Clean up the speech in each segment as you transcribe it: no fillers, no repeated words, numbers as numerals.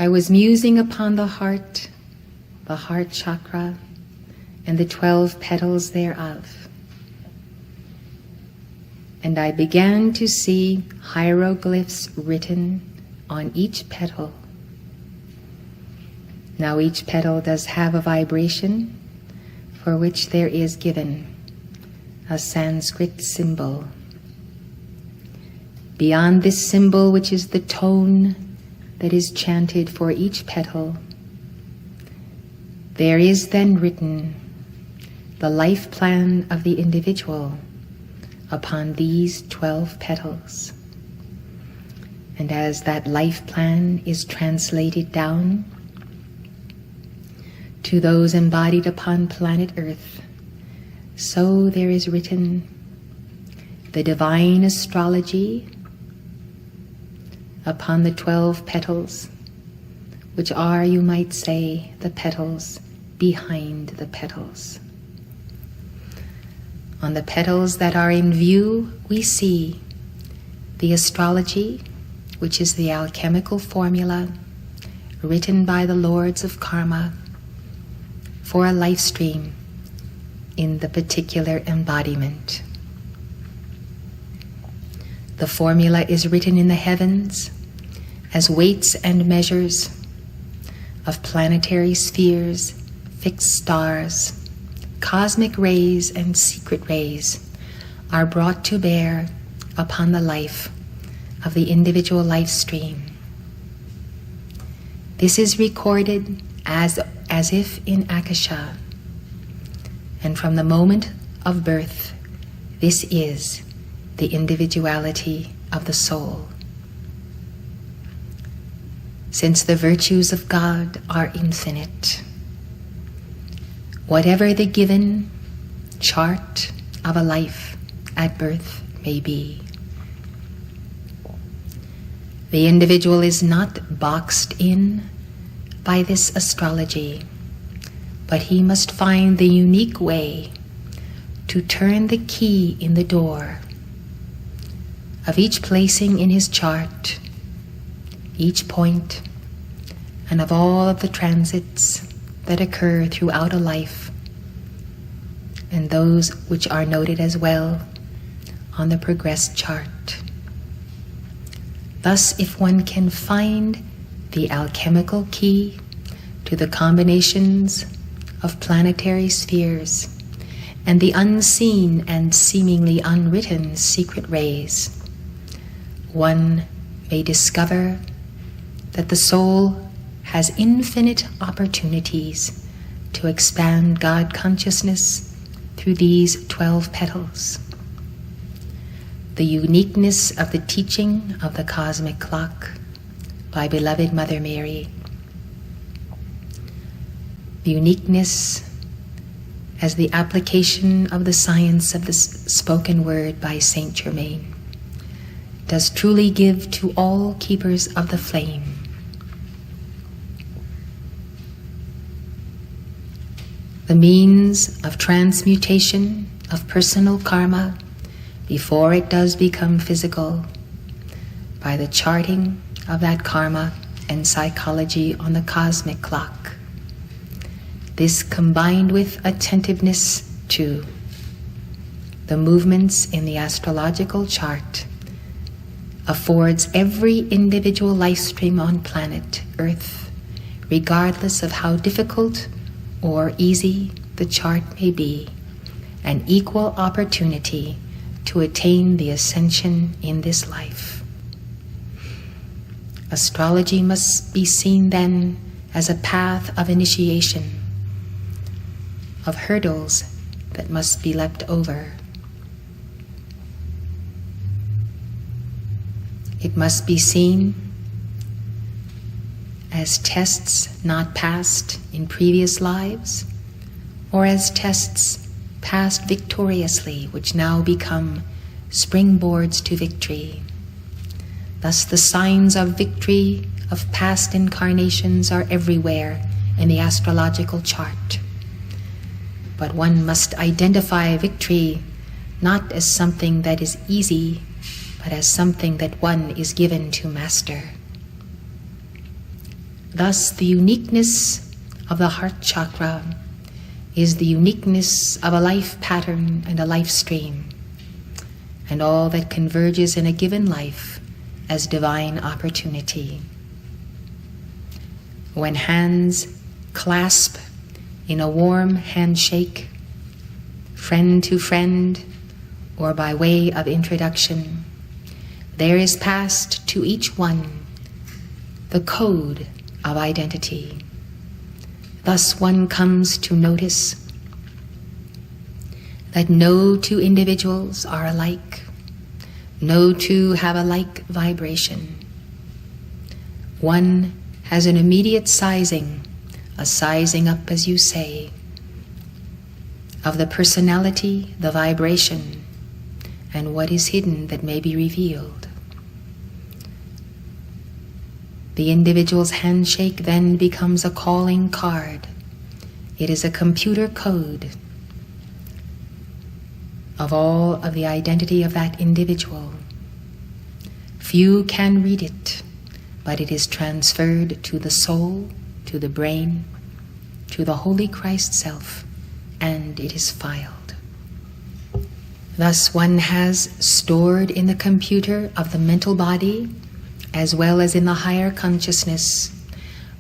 I was musing upon the heart chakra, and the 12 petals thereof. And I began to see hieroglyphs written on each petal. Now each petal does have a vibration for which there is given a Sanskrit symbol. Beyond this symbol, which is the tone that is chanted for each petal, there is then written the life plan of the individual upon these 12 petals. And as that life plan is translated down to those embodied upon planet Earth, so there is written the divine astrology upon the 12 petals, which are, you might say, the petals behind the petals. On the petals that are in view, we see the astrology, which is the alchemical formula written by the lords of karma for a life stream in the particular embodiment. The formula is written in the heavens as weights and measures of planetary spheres, fixed stars, cosmic rays and secret rays are brought to bear upon the life of the individual life stream. This is recorded as if in Akasha, and from the moment of birth, this is the individuality of the soul. Since the virtues of God are infinite, whatever the given chart of a life at birth may be, the individual is not boxed in by this astrology, but he must find the unique way to turn the key in the door of each placing in his chart, each point, and of all of the transits that occur throughout a life, and those which are noted as well on the progress chart. Thus, if one can find the alchemical key to the combinations of planetary spheres and the unseen and seemingly unwritten secret rays, one may discover that the soul has infinite opportunities to expand God consciousness through these 12 petals. The uniqueness of the teaching of the cosmic clock by beloved Mother Mary. The uniqueness as the application of the science of the spoken word by Saint Germain does truly give to all keepers of the flame the means of transmutation of personal karma before it does become physical, by the charting of that karma and psychology on the cosmic clock. This, combined with attentiveness to the movements in the astrological chart, affords every individual life stream on planet Earth, regardless of how difficult or easy the chart may be, an equal opportunity to attain the ascension in this life. Astrology must be seen then as a path of initiation, of hurdles that must be leapt over. It must be seen as tests not passed in previous lives, or as tests passed victoriously, which now become springboards to victory. Thus the signs of victory of past incarnations are everywhere in the astrological chart. But one must identify victory not as something that is easy, but as something that one is given to master. Thus, the uniqueness of the heart chakra is the uniqueness of a life pattern and a life stream, and all that converges in a given life as divine opportunity. When hands clasp in a warm handshake, friend to friend, or by way of introduction, there is passed to each one the code of identity. Thus one comes to notice that no two individuals are alike, no two have a like vibration. One has an immediate sizing, a sizing up, as you say, of the personality, the vibration, and what is hidden that may be revealed. The individual's handshake then becomes a calling card. It is a computer code of all of the identity of that individual. Few can read it, but it is transferred to the soul, to the brain, to the Holy Christ Self, and it is filed. Thus one has stored in the computer of the mental body, as well as in the higher consciousness,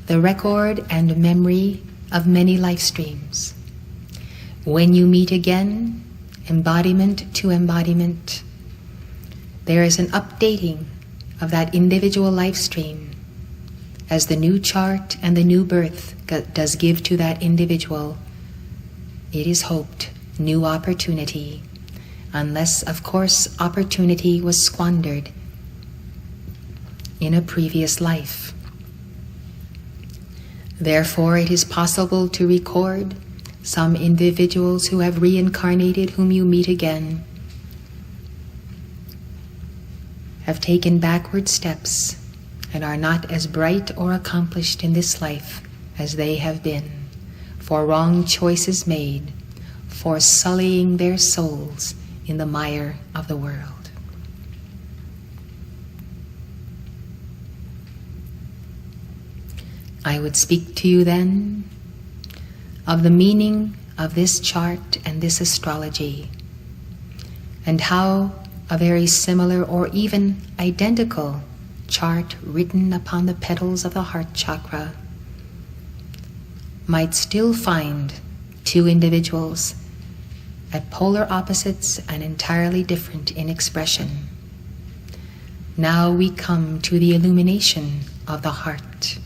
the record and memory of many life streams. When you meet again, embodiment to embodiment, there is an updating of that individual life stream as the new chart and the new birth does give to that individual, it is hoped, new opportunity, unless, of course, opportunity was squandered in a previous life. Therefore, it is possible to record some individuals who have reincarnated, whom you meet again, have taken backward steps and are not as bright or accomplished in this life as they have been, for wrong choices made, for sullying their souls in the mire of the world. I would speak to you then of the meaning of this chart and this astrology, and how a very similar or even identical chart written upon the petals of the heart chakra might still find two individuals at polar opposites and entirely different in expression. Now we come to the illumination of the heart,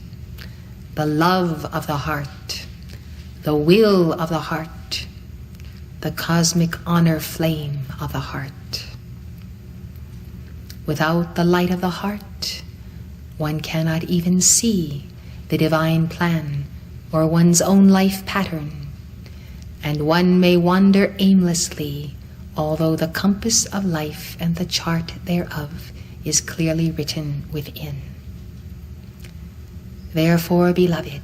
the love of the heart, the will of the heart, the cosmic honor flame of the heart. Without the light of the heart, one cannot even see the divine plan or one's own life pattern, and one may wander aimlessly, although the compass of life and the chart thereof is clearly written within. Therefore, beloved,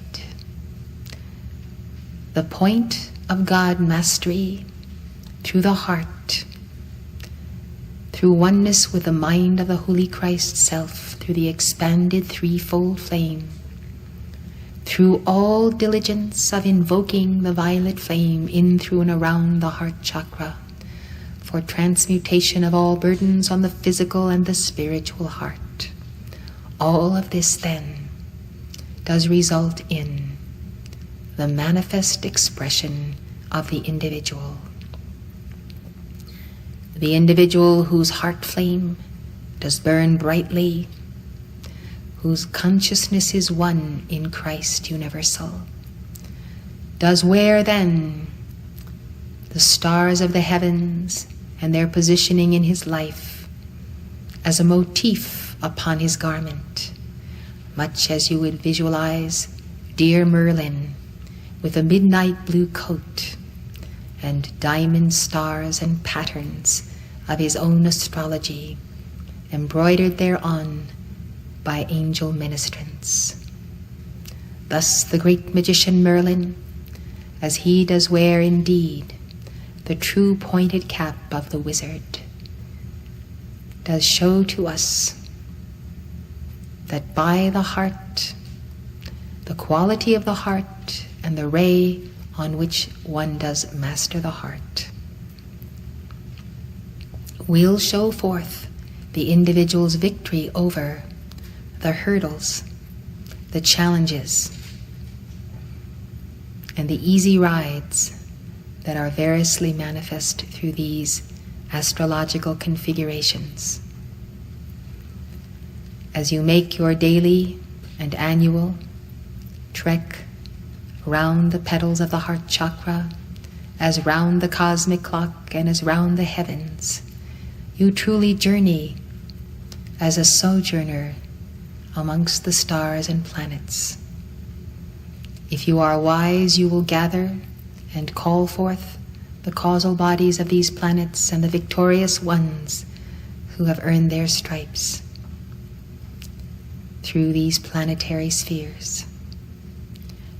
the point of God mastery through the heart, through oneness with the mind of the Holy Christ Self, through the expanded threefold flame, through all diligence of invoking the violet flame in, through, and around the heart chakra, for transmutation of all burdens on the physical and the spiritual heart. All of this, then, does result in the manifest expression of the individual. The individual whose heart flame does burn brightly, whose consciousness is one in Christ universal, does wear then the stars of the heavens and their positioning in his life as a motif upon his garment, much as you would visualize dear Merlin with a midnight blue coat and diamond stars and patterns of his own astrology embroidered thereon by angel ministrants. Thus the great magician Merlin, as he does wear indeed the true pointed cap of the wizard, does show to us that by the heart the quality of the heart and the ray on which one does master the heart, will show forth the individual's victory over the hurdles, the challenges, and the easy rides that are variously manifest through these astrological configurations. As you make your daily and annual trek round the petals of the heart chakra, as round the cosmic clock and as round the heavens, you truly journey as a sojourner amongst the stars and planets. If you are wise, you will gather and call forth the causal bodies of these planets and the victorious ones who have earned their stripes through these planetary spheres.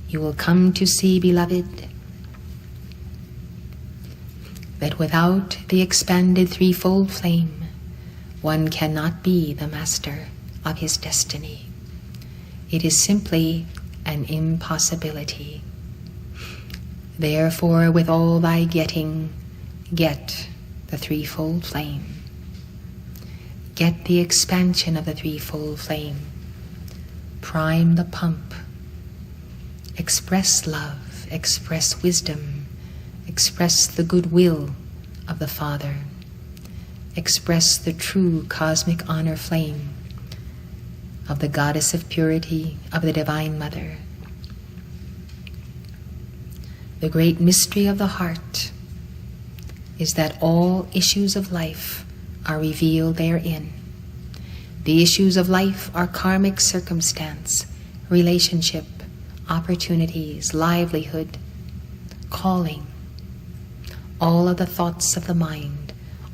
You will come to see, beloved, that without the expanded threefold flame, one cannot be the master of his destiny. It is simply an impossibility. Therefore, with all thy getting, get the threefold flame. Get the expansion of the threefold flame. Prime the pump. Express love, express wisdom, express the goodwill of the Father. Express the true cosmic honor flame of the Goddess of Purity, of the Divine Mother. The great mystery of the heart is that all issues of life are revealed therein. The issues of life are karmic circumstance, relationship, opportunities, livelihood, calling, all of the thoughts of the mind,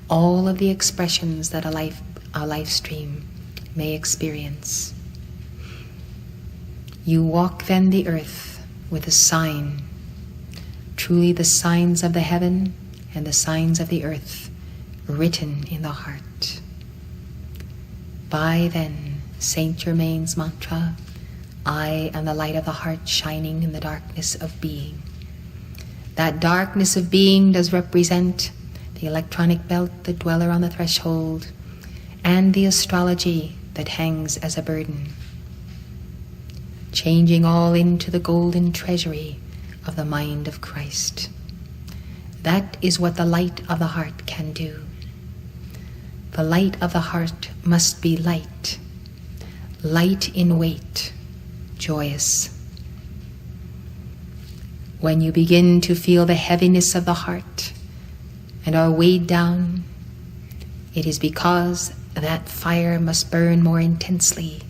all of the expressions that a life stream may experience. You walk then the earth with a sign, truly the signs of the heaven and the signs of the earth written in the heart. By then Saint Germain's mantra, I am the light of the heart shining in the darkness of being. That darkness of being does represent the electronic belt, the dweller on the threshold, and the astrology that hangs as a burden, changing all into the golden treasury of the mind of Christ. That is what the light of the heart can do. The light of the heart must be light, light in weight, joyous. When you begin to feel the heaviness of the heart and are weighed down, it is because that fire must burn more intensely.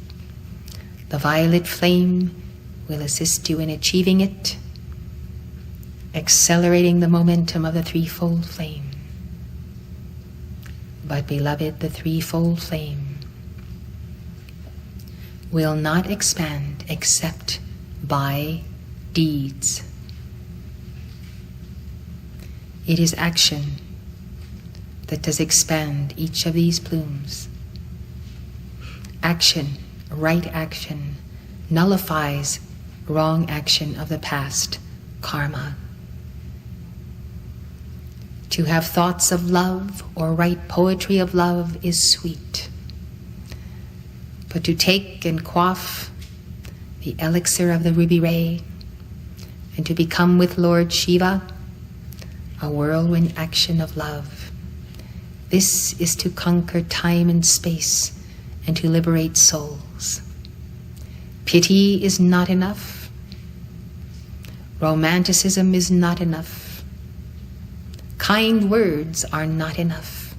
The violet flame will assist you in achieving it, accelerating the momentum of the threefold flame. But beloved, the threefold flame will not expand except by deeds. It is action that does expand each of these plumes. Action, right action, nullifies wrong action of the past, karma. To have thoughts of love or write poetry of love is sweet. But to take and quaff the elixir of the ruby ray and to become with Lord Shiva a whirlwind action of love, this is to conquer time and space and to liberate souls. Pity is not enough. Romanticism is not enough. Kind words are not enough.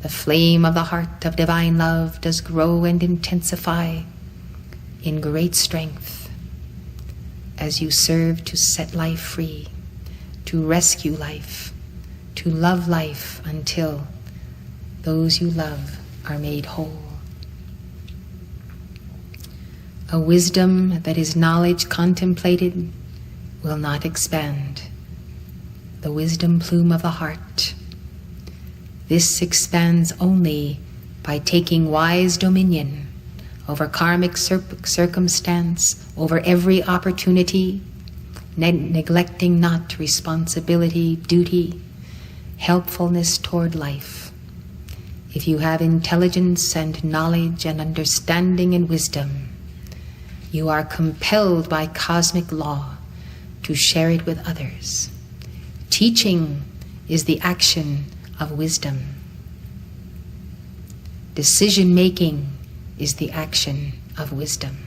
The flame of the heart of divine love does grow and intensify in great strength as you serve to set life free, to rescue life, to love life until those you love are made whole. A wisdom that is knowledge contemplated will not expand. The wisdom plume of the heart. This expands only by taking wise dominion over karmic circumstance, over every opportunity, neglecting not responsibility, duty, helpfulness toward life. If you have intelligence and knowledge and understanding and wisdom, you are compelled by cosmic law to share it with others. Teaching is the action of wisdom. Decision-making is the action of wisdom.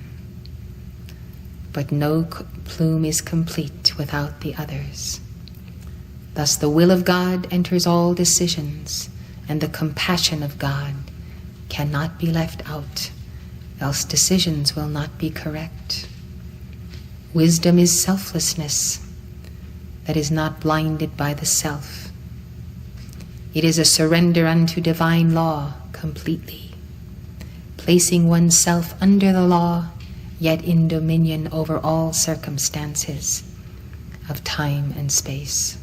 But no plume is complete without the others. Thus the will of God enters all decisions, and the compassion of God cannot be left out, else decisions will not be correct. Wisdom is selflessness that is not blinded by the self. It is a surrender unto divine law completely, placing oneself under the law, yet in dominion over all circumstances of time and space.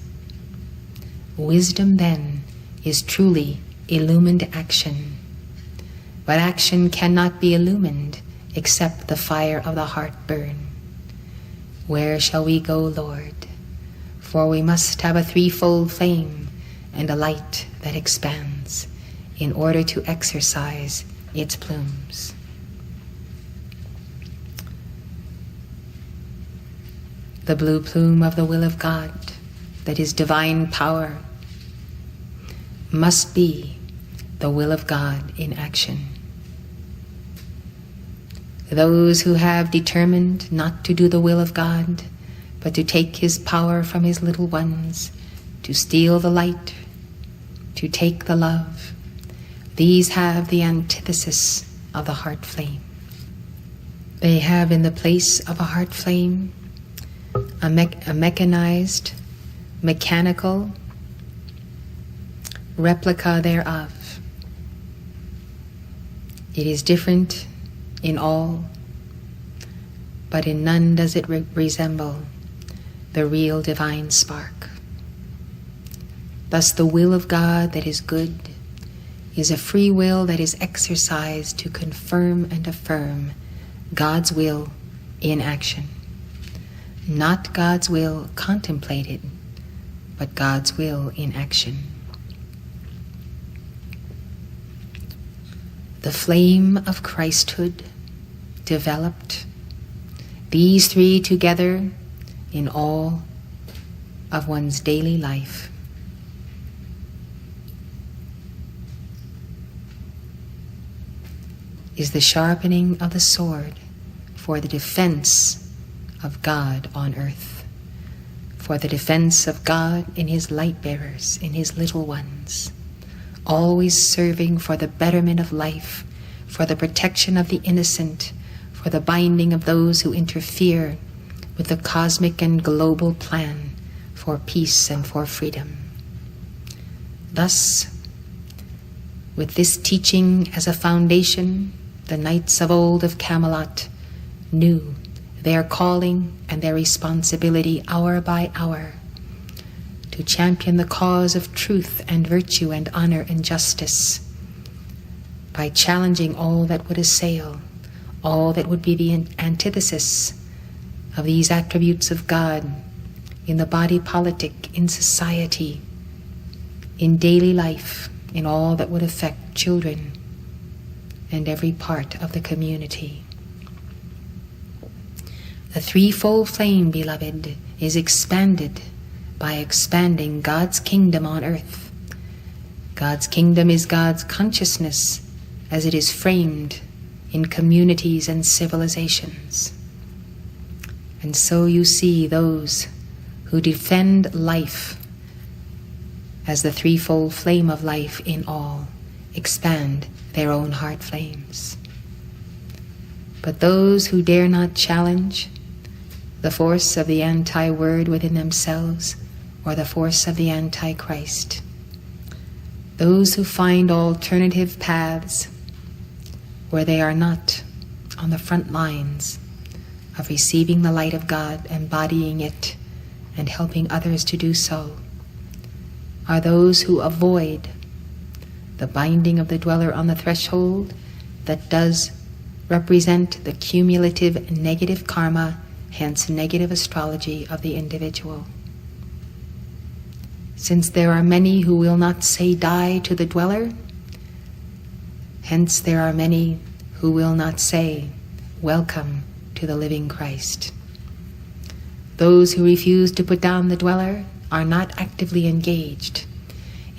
Wisdom, then, is truly illumined action. But action cannot be illumined except the fire of the heart burn. Where shall we go, Lord? For we must have a threefold flame and a light that expands in order to exercise its plumes. The blue plume of the will of God, that is divine power, must be the will of God in action. Those who have determined not to do the will of God, but to take his power from his little ones, to steal the light, to take the love, these have the antithesis of the heart flame. They have in the place of a heart flame a mechanized, mechanical replica thereof. It is different in all, but in none does it resemble the real divine spark. Thus the will of God that is good is a free will that is exercised to confirm and affirm God's will in action. Not God's will contemplated, but God's will in action. The flame of Christhood developed, these three together in all of one's daily life. Is the sharpening of the sword for the defense of God on earth, for the defense of God in his light bearers, in his little ones, always serving for the betterment of life, for the protection of the innocent, for the binding of those who interfere with the cosmic and global plan for peace and for freedom. Thus, with this teaching as a foundation, the knights of old of Camelot knew their calling and their responsibility hour by hour to champion the cause of truth and virtue and honor and justice by challenging all that would assail, all that would be the antithesis of these attributes of God in the body politic, in society, in daily life, in all that would affect children and every part of the community. The threefold flame, beloved, is expanded by expanding God's kingdom on earth. God's kingdom is God's consciousness as it is framed in communities and civilizations. And so you see those who defend life as the threefold flame of life in all expand their own heart flames. But those who dare not challenge the force of the anti-word within themselves or the force of the Antichrist, those who find alternative paths where they are not on the front lines of receiving the light of God, embodying it, and helping others to do so, are those who avoid the binding of the dweller on the threshold that does represent the cumulative negative karma, hence negative astrology of the individual. Since there are many who will not say die to the dweller, hence there are many who will not say welcome to the living Christ. Those who refuse to put down the dweller are not actively engaged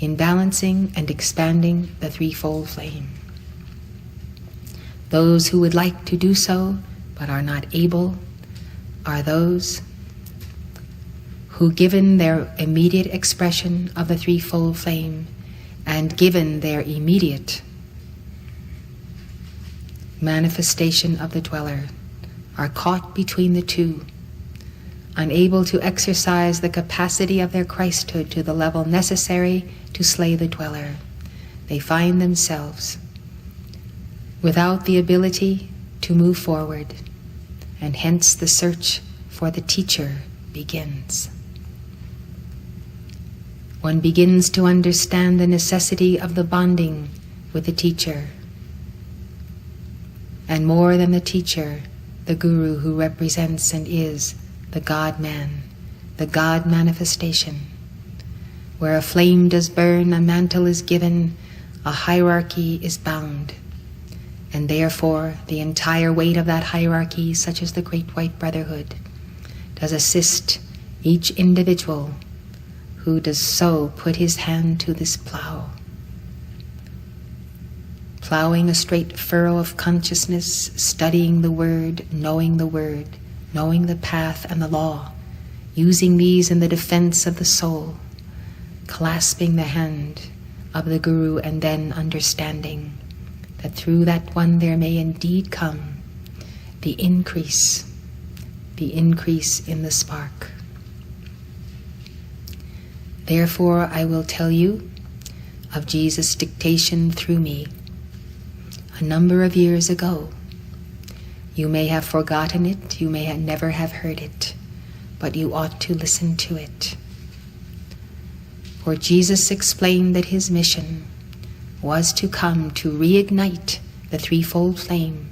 in balancing and expanding the threefold flame. Those who would like to do so but are not able are those who, given their immediate expression of the threefold flame and given their immediate manifestation of the dweller, are caught between the two, unable to exercise the capacity of their Christhood to the level necessary to slay the dweller. They find themselves without the ability to move forward, and hence the search for the teacher begins. One begins to understand the necessity of the bonding with the teacher, and more than the teacher, the guru, who represents and is the God-man, the God manifestation. Where a flame does burn, a mantle is given, a hierarchy is bound, and therefore the entire weight of that hierarchy, such as the Great White Brotherhood, does assist each individual who does so put his hand to this plow, plowing a straight furrow of consciousness, studying the word, knowing the path and the law, using these in the defense of the soul, clasping the hand of the Guru, and then understanding that through that one there may indeed come the increase in the spark. Therefore, I will tell you of Jesus' dictation through me a number of years ago. You may have forgotten it, you may never have heard it, but you ought to listen to it. For Jesus explained that his mission was to come to reignite the threefold flame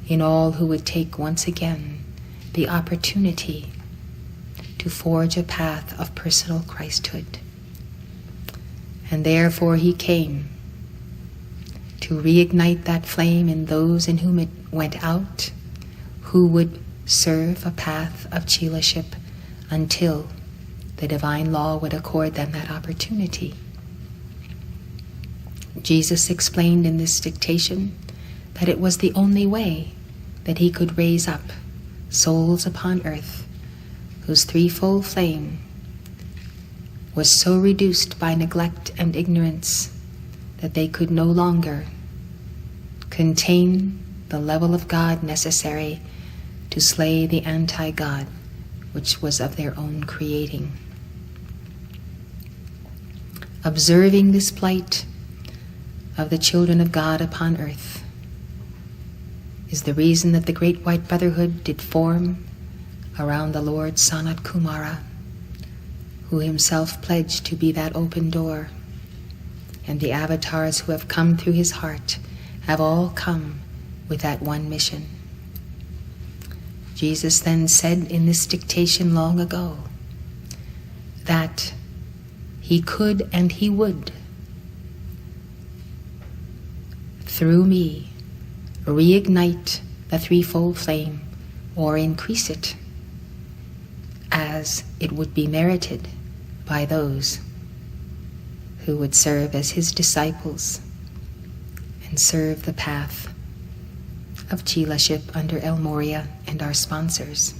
in all who would take once again the opportunity to forge a path of personal Christhood. And therefore he came to reignite that flame in those in whom it went out, who would serve a path of chelaship until the divine law would accord them that opportunity. Jesus explained in this dictation that it was the only way that he could raise up souls upon earth whose threefold flame was so reduced by neglect and ignorance that they could no longer contain the level of God necessary to slay the anti-God, which was of their own creating. Observing this plight of the children of God upon earth is the reason that the Great White Brotherhood did form around the Lord Sanat Kumara, who himself pledged to be that open door, and the avatars who have come through his heart have all come with that one mission. Jesus then said in this dictation long ago that he could and he would, through me, reignite the threefold flame or increase it as it would be merited by those who would serve as his disciples and serve the path of chelaship under El Moria and our sponsors.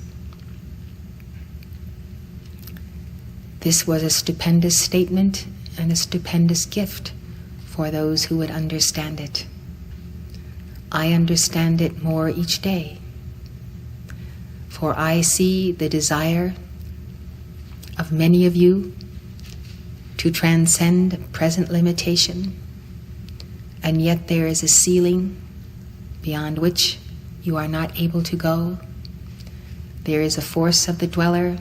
This was a stupendous statement and a stupendous gift for those who would understand it. I understand it more each day, for I see the desire of many of you to transcend present limitation, and yet there is a ceiling beyond which you are not able to go. There is a force of the dweller,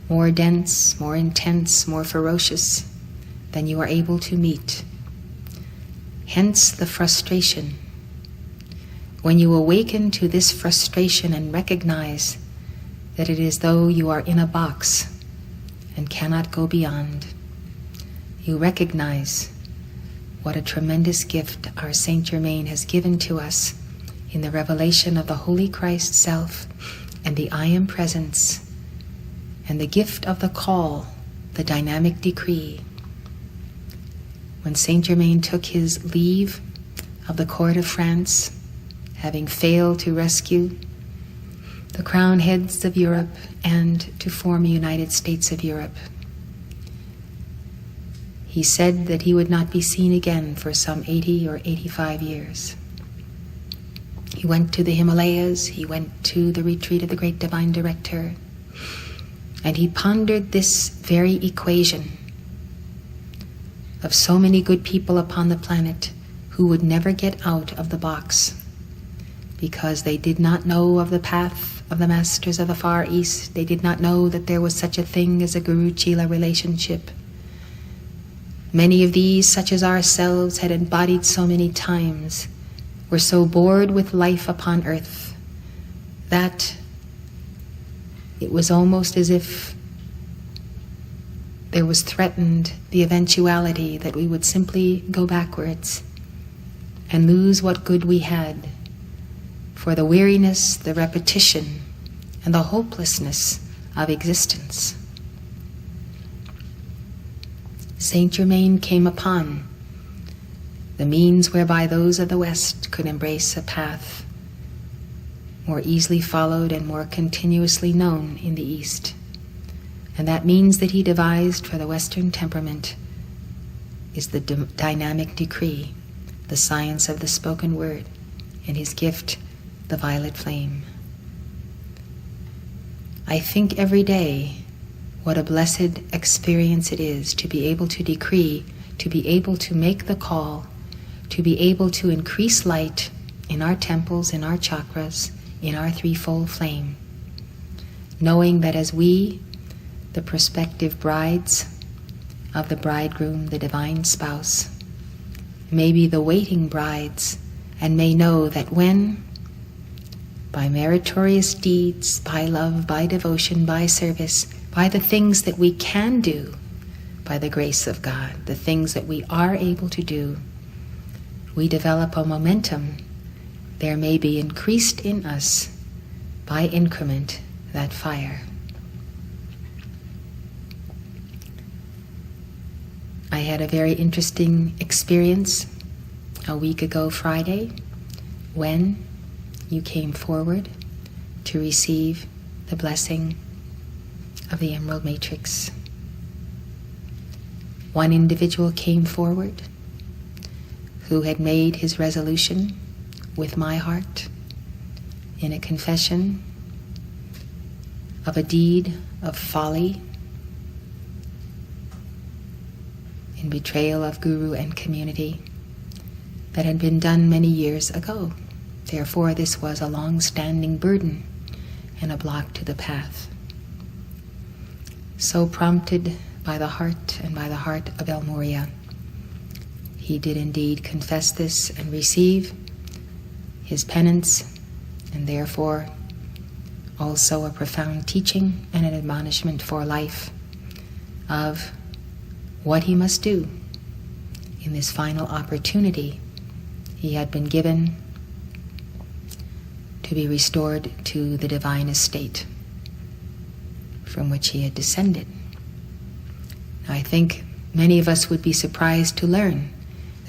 more dense, more intense, more ferocious than you are able to meet. Hence the frustration when you awaken to this frustration and recognize that it is though you are in a box and cannot go beyond, you recognize what a tremendous gift our Saint Germain has given to us in the revelation of the Holy Christ Self and the I Am Presence, and the gift of the call, the dynamic decree. When Saint Germain took his leave of the court of France, having failed to rescue the crown heads of Europe and to form a United States of Europe, he said that he would not be seen again for some 80 or 85 years. He went to the Himalayas, he went to the retreat of the great divine director, and he pondered this very equation of so many good people upon the planet who would never get out of the box because they did not know of the path of the masters of the Far East. They did not know that there was such a thing as a Guru-Chela relationship. Many of these, such as ourselves, had embodied so many times, were so bored with life upon earth that it was almost as if there was threatened the eventuality that we would simply go backwards and lose what good we had for the weariness, the repetition, and the hopelessness of existence. Saint Germain came upon the means whereby those of the West could embrace a path more easily followed and more continuously known in the East. And that means that he devised for the Western temperament is the dynamic decree, the science of the spoken word, and his gift, the violet flame. I think every day what a blessed experience it is to be able to decree, to be able to make the call, to be able to increase light in our temples, in our chakras, in our threefold flame, knowing that as we, the prospective brides of the bridegroom, the divine spouse, may be the waiting brides, and may know that when, by meritorious deeds, by love, by devotion, by service, by the things that we can do, by the grace of God, the things that we are able to do, we develop a momentum, there may be increased in us by increment that fire. I had a very interesting experience a week ago Friday when you came forward to receive the blessing of the Emerald Matrix. One individual came forward who had made his resolution with my heart in a confession of a deed of folly, in betrayal of Guru and community that had been done many years ago. Therefore, this was a long-standing burden and a block to the path. So prompted by the heart and by the heart of El Moria, he did indeed confess this and receive his penance, and therefore also a profound teaching and an admonishment for life of what he must do in this final opportunity he had been given to be restored to the divine estate from which he had descended. Now, I think many of us would be surprised to learn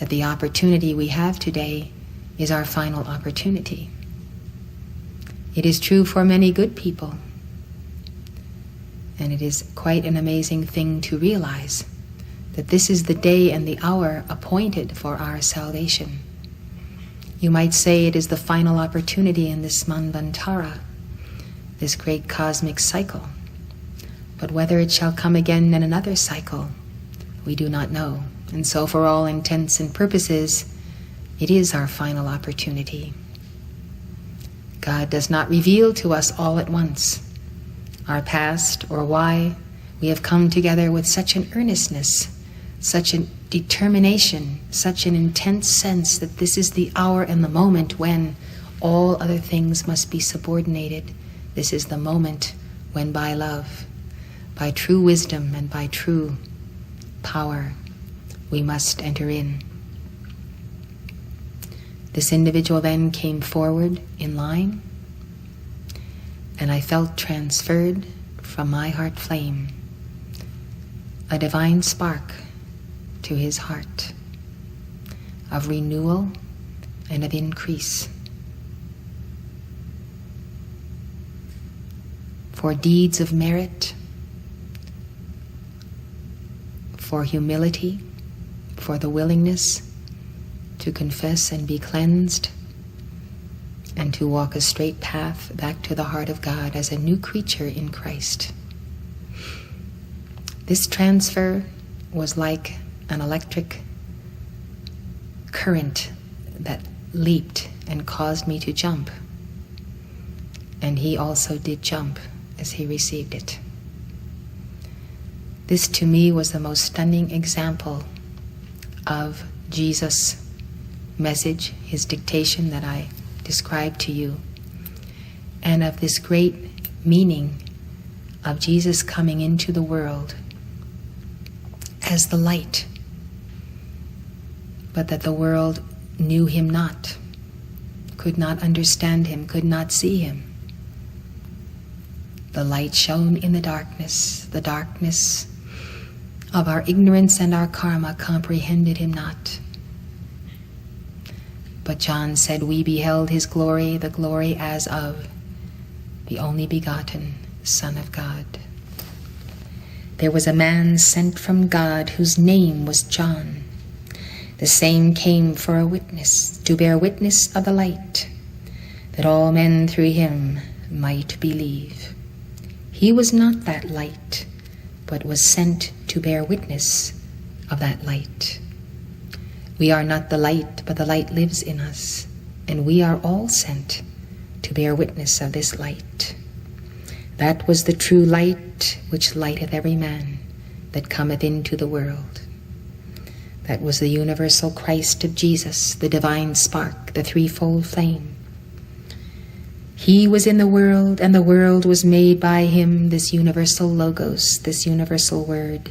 that the opportunity we have today is our final opportunity. It is true for many good people, and it is quite an amazing thing to realize that this is the day and the hour appointed for our salvation. You might say it is the final opportunity in this Manvantara, this great cosmic cycle. But whether it shall come again in another cycle, we do not know. And so for all intents and purposes, it is our final opportunity. God does not reveal to us all at once our past or why we have come together with such an earnestness, such a determination, such an intense sense that this is the hour and the moment when all other things must be subordinated, this is the moment when by love, by true wisdom and by true power, we must enter in. This individual then came forward in line, and I felt transferred from my heart flame a divine spark to his heart of renewal and of increase. For deeds of merit, for humility, for the willingness to confess and be cleansed, and to walk a straight path back to the heart of God as a new creature in Christ. This transfer was like an electric current that leaped and caused me to jump. And he also did jump as he received it. This to me was the most stunning example of Jesus' message, his dictation that I described to you, and of this great meaning of Jesus coming into the world as the light, but that the world knew him not, could not understand him, could not see him. The light shone in the darkness of our ignorance and our karma comprehended him not. But John said, we beheld his glory, the glory as of the only begotten Son of God. There was a man sent from God whose name was John. The same came for a witness, to bear witness of the light, that all men through him might believe. He was not that light, but was sent to bear witness of that light. We are not the light, but the light lives in us, and we are all sent to bear witness of this light. That was the true light which lighteth every man that cometh into the world. That was the universal Christ of Jesus, the divine spark, the threefold flame. He was in the world, and the world was made by him, this universal logos, this universal word,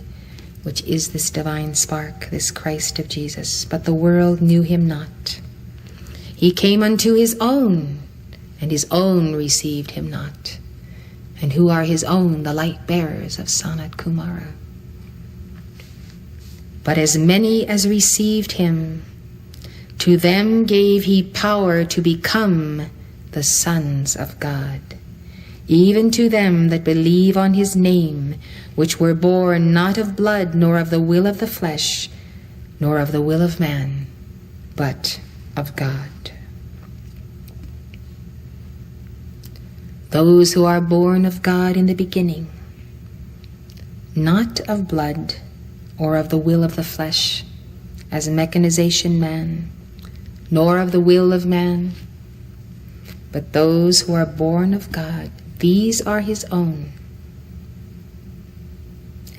which is this divine spark, this Christ of Jesus. But the world knew him not. He came unto his own, and his own received him not. And who are his own? The light bearers of Sanat Kumara. But as many as received him, to them gave he power to become the sons of God, even to them that believe on his name, which were born not of blood, nor of the will of the flesh, nor of the will of man, but of God. Those who are born of God in the beginning, not of blood or of the will of the flesh, as mechanization man, nor of the will of man, but those who are born of God, these are his own.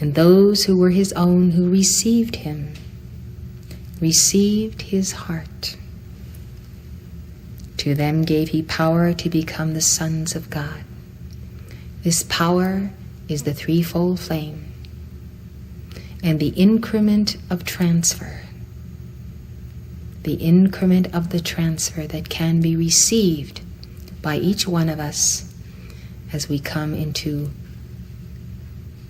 And those who were his own, who received him, received his heart. To them gave he power to become the sons of God. This power is the threefold flame and the increment of transfer. The increment of the transfer that can be received by each one of us as we come into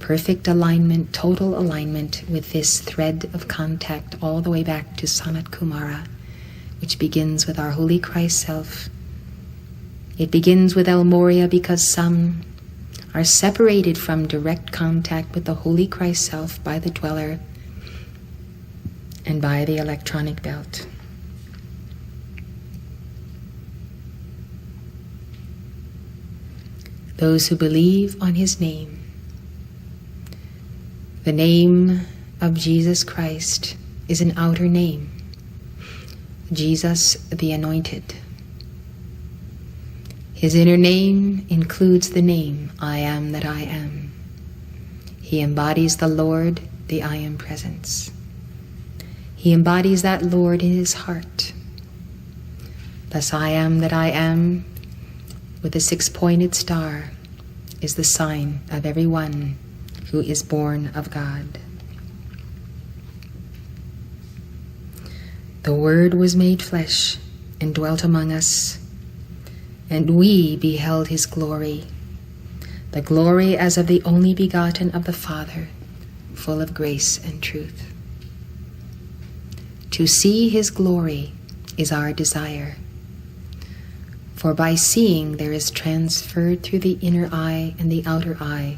perfect alignment, total alignment with this thread of contact all the way back to Sanat Kumara, which begins with our Holy Christ Self. It begins with El Moria because some are separated from direct contact with the Holy Christ Self by the dweller and by the electronic belt. Those who believe on his name, the name of Jesus Christ is an outer name. Jesus the Anointed. His inner name includes the name, I am that I am. He embodies the Lord, the I am presence. He embodies that Lord in his heart. Thus I am that I am, with the 6-pointed star, is the sign of every one who is born of God. The Word was made flesh and dwelt among us, and we beheld his glory, the glory as of the only begotten of the Father, full of grace and truth. To see his glory is our desire, for by seeing there is transferred through the inner eye and the outer eye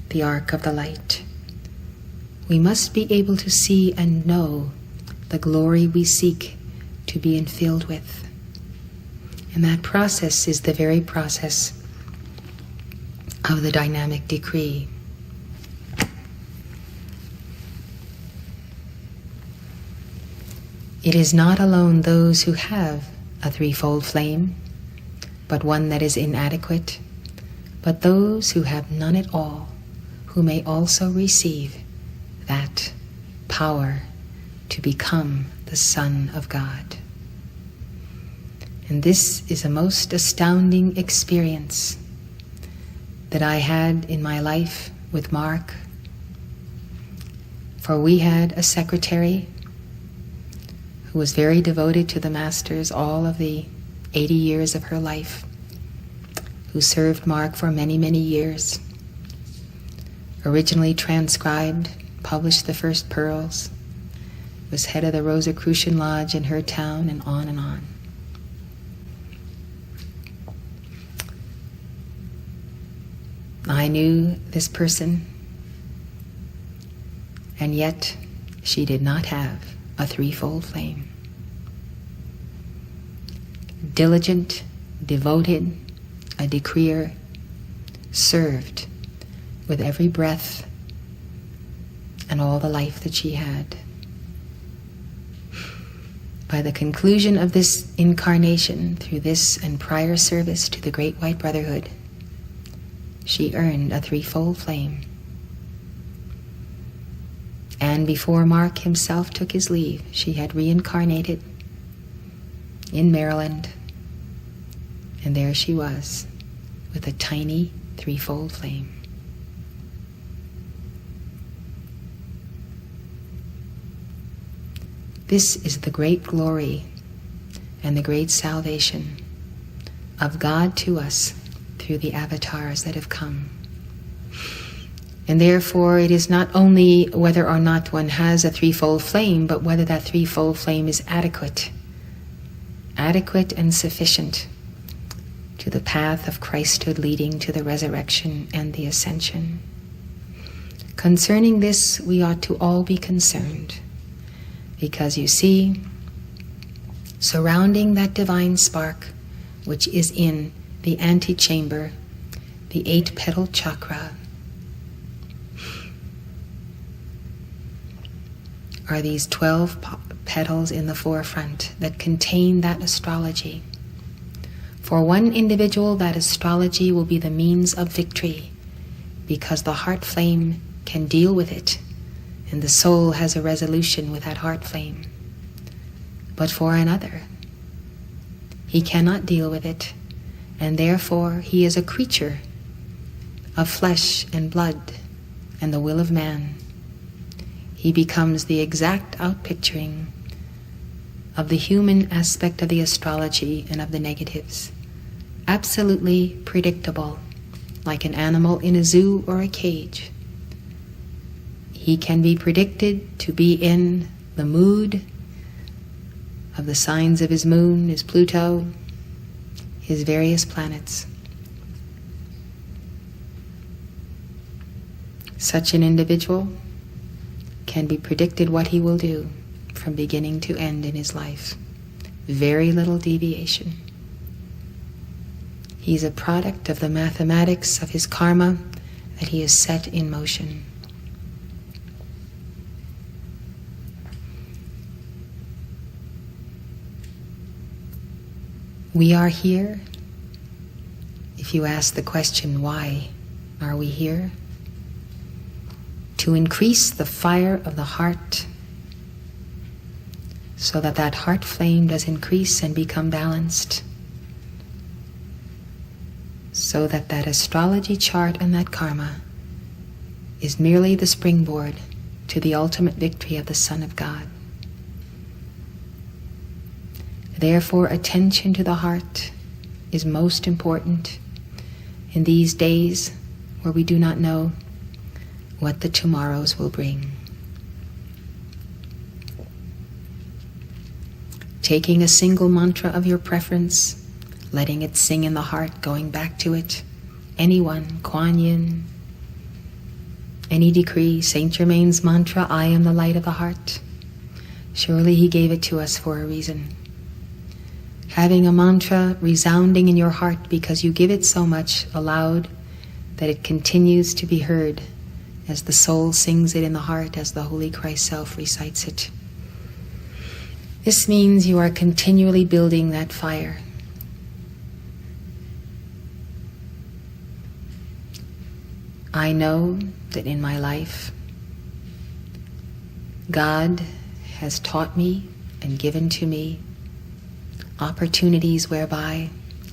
the arc of the light. We must be able to see and know the glory we seek to be infilled with. And that process is the very process of the dynamic decree. It is not alone those who have a 3-fold flame, but one that is inadequate, but those who have none at all, who may also receive that power to become the Son of God. And this is a most astounding experience that I had in my life with Mark. For we had a secretary who was very devoted to the Masters all of the 80 years of her life, who served Mark for many, many years, originally transcribed, published the first pearls, was head of the Rosicrucian Lodge in her town, and on and on. I knew this person, and yet she did not have a 3-fold flame. Diligent, devoted, a decreer, served with every breath and all the life that she had. By the conclusion of this incarnation, through this and prior service to the Great White Brotherhood, she earned a 3-fold flame. And before Mark himself took his leave, she had reincarnated in Maryland, and there she was with a tiny 3-fold flame. This is the great glory and the great salvation of God to us through the avatars that have come. And therefore it is not only whether or not one has a 3-fold flame, but whether that 3-fold flame is adequate and sufficient to the path of Christhood leading to the resurrection and the ascension. Concerning this, we ought to all be concerned, because you see, surrounding that divine spark, which is in the antechamber, the 8-petal chakra, are these 12 petals in the forefront that contain that astrology. For one individual, that astrology will be the means of victory, because the heart flame can deal with it, and the soul has a resolution with that heart flame. But for another, he cannot deal with it, and therefore he is a creature of flesh and blood and the will of man. He becomes the exact outpicturing of the human aspect of the astrology and of the negatives. Absolutely predictable, like an animal in a zoo or a cage. He can be predicted to be in the mood of the signs of his moon, his Pluto, his various planets. Such an individual can be predicted what he will do from beginning to end in his life. Very little deviation. He's a product of the mathematics of his karma that he has set in motion. We are here. If you ask the question, why are we here? To increase the fire of the heart, so that that heart flame does increase and become balanced, so that that astrology chart and that karma is merely the springboard to the ultimate victory of the Son of God. Therefore, attention to the heart is most important in these days where we do not know what the tomorrows will bring. Taking a single mantra of your preference, letting it sing in the heart, going back to it. Anyone, Kuan Yin, any decree, Saint Germain's mantra, I am the light of the heart. Surely he gave it to us for a reason. Having a mantra resounding in your heart because you give it so much aloud that it continues to be heard as the soul sings it in the heart, as the Holy Christ Self recites it. This means you are continually building that fire. I know that in my life, God has taught me and given to me opportunities whereby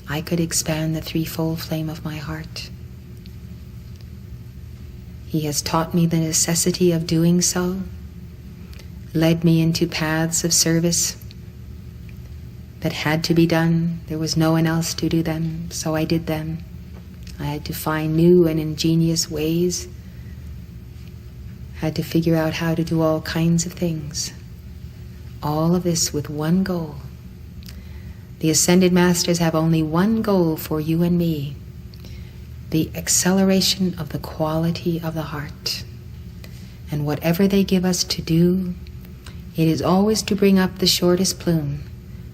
I could expand the threefold flame of my heart. He has taught me the necessity of doing so, led me into paths of service that had to be done. There was no one else to do them, so I did them. I had to find new and ingenious ways, had to figure out how to do all kinds of things. All of this with one goal. The Ascended Masters have only one goal for you and me: the acceleration of the quality of the heart. And whatever they give us to do, it is always to bring up the shortest plume,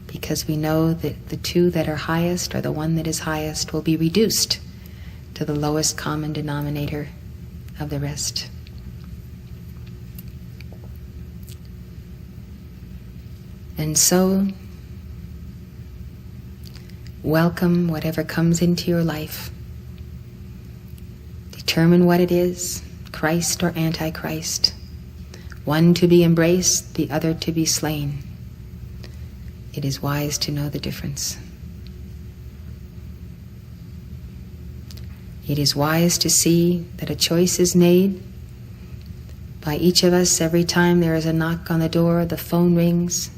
because we know that the two that are highest, or the one that is highest, will be reduced to the lowest common denominator of the rest. And so, welcome whatever comes into your life. Determine what it is, Christ or Antichrist. One to be embraced, the other to be slain. It is wise to know the difference. It is wise to see that a choice is made by each of us every time there is a knock on the door, the phone rings.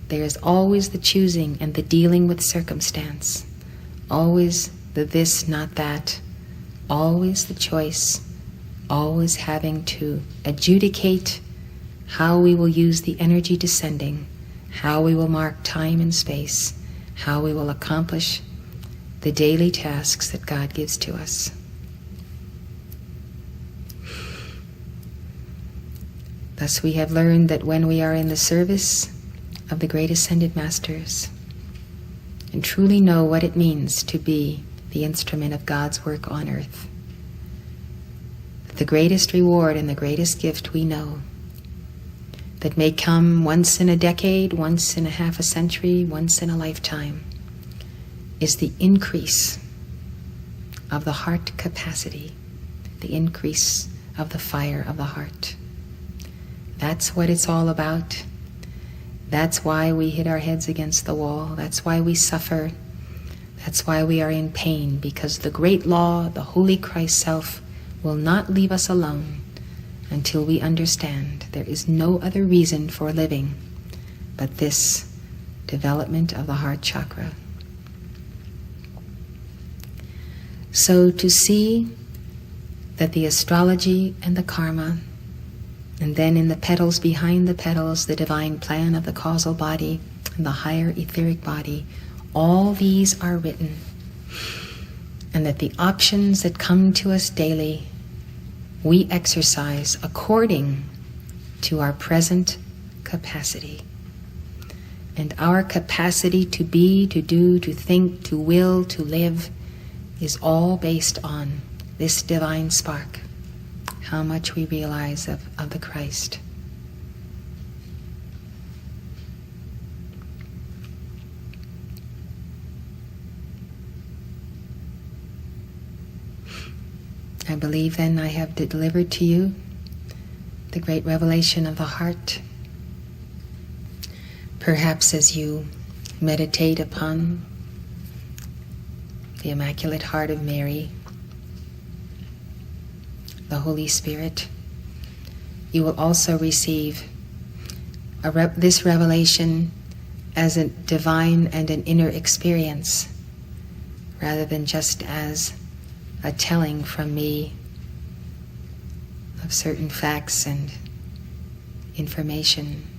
There is always the choosing and the dealing with circumstance. Always the this, not that. Always the choice. Always having to adjudicate how we will use the energy descending, how we will mark time and space, how we will accomplish the daily tasks that God gives to us. Thus we have learned that when we are in the service of the great Ascended Masters and truly know what it means to be the instrument of God's work on earth, the greatest reward and the greatest gift we know that may come once in a decade, once in a half a century, once in a lifetime, is the increase of the heart capacity, the increase of the fire of the heart. That's what it's all about. That's why we hit our heads against the wall. That's why we suffer. That's why we are in pain, because the great law, the Holy Christ Self, will not leave us alone until we understand there is no other reason for living but this development of the heart chakra. So to see that the astrology and the karma, and then in the petals behind the petals, the divine plan of the causal body and the higher etheric body, all these are written, and that the options that come to us daily we exercise according to our present capacity. And our capacity to be, to do, to think, to will, to live is all based on this divine spark, how much we realize of the Christ. I believe then I have delivered to you the great revelation of the heart, Perhaps as you meditate upon the Immaculate Heart of Mary, the Holy Spirit, you will also receive this revelation as a divine and an inner experience, rather than just as a telling from me of certain facts and information.